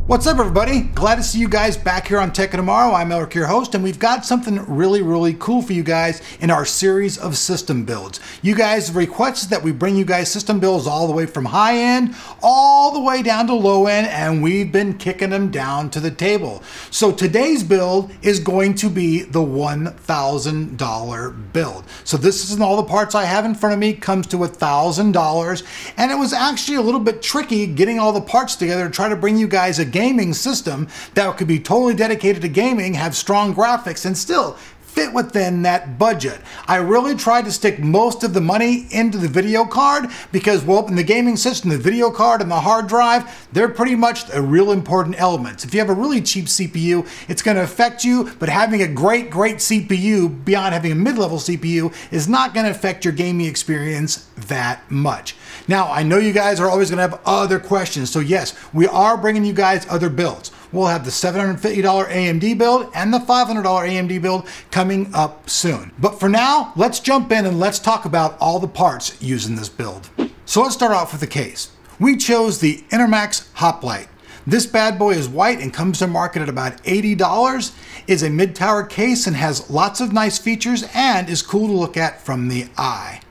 What's up, everybody? Glad to see you guys back here on Tech of Tomorrow. I'm Eric, your host, and we've got something really cool for you guys in our series of system builds. You guys have requested that we bring you guys system builds all the way from high end, all the way down to low end, and we've been kicking them down to the table. So today's build is going to be the $1,000 build. So this isn't all the parts I have in front of me, comes to $1,000, and it was actually a little bit tricky getting all the parts together to try to bring you guys a gaming system that could be totally dedicated to gaming, have strong graphics, and still fit within that budget. I really tried to stick most of the money into the video card because, well, in the gaming system, the video card and the hard drive, they're pretty much a real important element. If you have a really cheap CPU, it's going to affect you, but having a great CPU beyond having a mid-level CPU is not going to affect your gaming experience that much. Now, I know you guys are always going to have other questions, so yes, we are bringing you guys other builds. We'll have the $750 AMD build and the $500 AMD build coming up soon. But for now, let's jump in and let's talk about all the parts used in this build. So let's start off with the case. We chose the Intermax Hoplite. This bad boy is white and comes to market at about $80, is a mid-tower case and has lots of nice features and is cool to look at from the eye.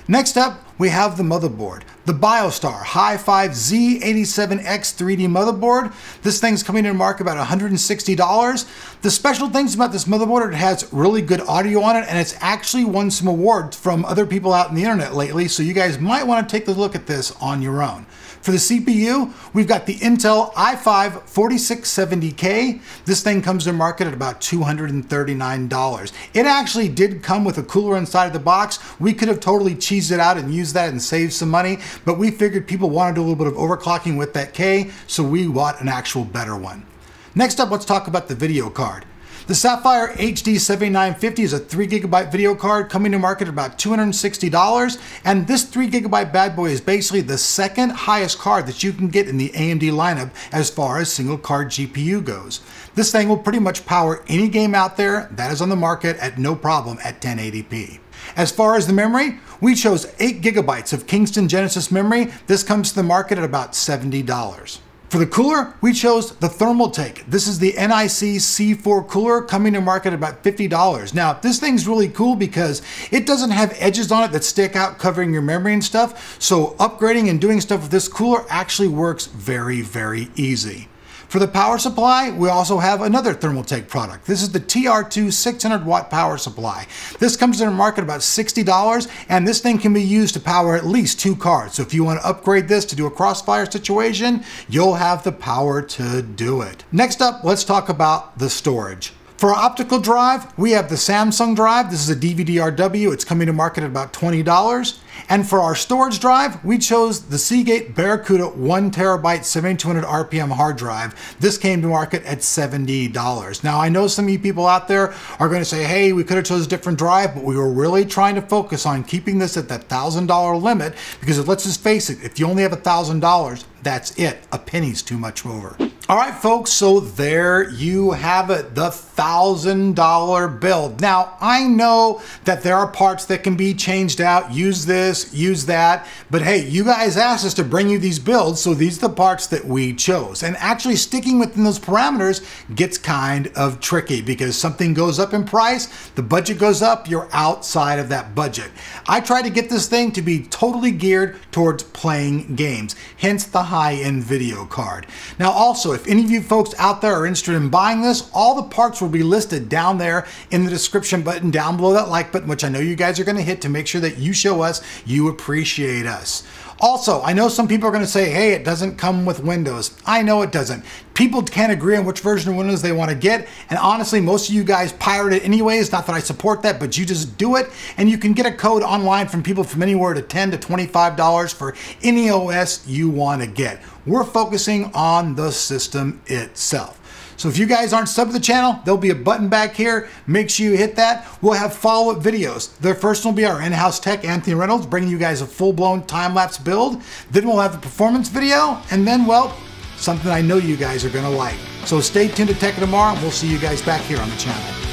Next up, we have the motherboard, the BioStar Hi-Fi Z87X 3D motherboard. This thing's coming to market about $160. The special things about this motherboard, it has really good audio on it, and it's actually won some awards from other people out in the internet lately, so you guys might want to take a look at this on your own. For the CPU, we've got the Intel i5 4670K. This thing comes to market at about $239. It actually did come with a cooler inside of the box. We could have totally cheesed it out and used that and saved some money, but we figured people wanted to do a little bit of overclocking with that K, so we bought an actual better one. Next up, let's talk about the video card. The Sapphire HD 7950 is a 3GB video card coming to market at about $260, and this 3GB bad boy is basically the second highest card that you can get in the AMD lineup as far as single card GPU goes. This thing will pretty much power any game out there that is on the market at no problem at 1080p. As far as the memory, we chose 8GB of Kingston Genesis memory. This comes to the market at about $70. For the cooler, we chose the Thermaltake. This is the NIC C4 cooler coming to market at about $50. Now, this thing's really cool because it doesn't have edges on it that stick out covering your memory and stuff, so upgrading and doing stuff with this cooler actually works very easy. For the power supply, we also have another Thermaltake product. This is the TR2 600 watt power supply. This comes to the market about $60, and this thing can be used to power at least 2 cards. So if you want to upgrade this to do a crossfire situation, you'll have the power to do it. Next up, let's talk about the storage. For our optical drive, we have the Samsung drive. This is a DVD-RW. It's coming to market at about $20. And for our storage drive, we chose the Seagate Barracuda 1TB 7200 RPM hard drive. This came to market at $70. Now, I know some of you people out there are going to say, hey, we could have chosen a different drive, but we were really trying to focus on keeping this at that $1,000 limit because let's just face it, if you only have $1,000, that's it. A penny's too much over. All right, folks, so there you have it, the $1,000 build. Now, I know that there are parts that can be changed out, use this, use that, but hey, you guys asked us to bring you these builds, so these are the parts that we chose. And actually sticking within those parameters gets kind of tricky because something goes up in price, the budget goes up, you're outside of that budget. I tried to get this thing to be totally geared towards playing games, hence the high-end video card. Now also, if any of you folks out there are interested in buying this, all the parts will be listed down there in the description button down below that like button, which I know you guys are going to hit to make sure that you show us you appreciate us. Also, I know some people are going to say, hey, it doesn't come with Windows. I know it doesn't. People can't agree on which version of Windows they want to get, and honestly, most of you guys pirate it anyways. Not that I support that, but you just do it, and you can get a code online from people from anywhere to $10 to $25 for any OS you want to get. We're focusing on the system itself. So if you guys aren't subbed to the channel, there'll be a button back here. Make sure you hit that. We'll have follow-up videos. The first will be our in-house tech, Anthony Reynolds, bringing you guys a full-blown time-lapse build. Then we'll have the performance video, and then, well, something I know you guys are gonna like. So stay tuned to Tech of Tomorrow, and we'll see you guys back here on the channel.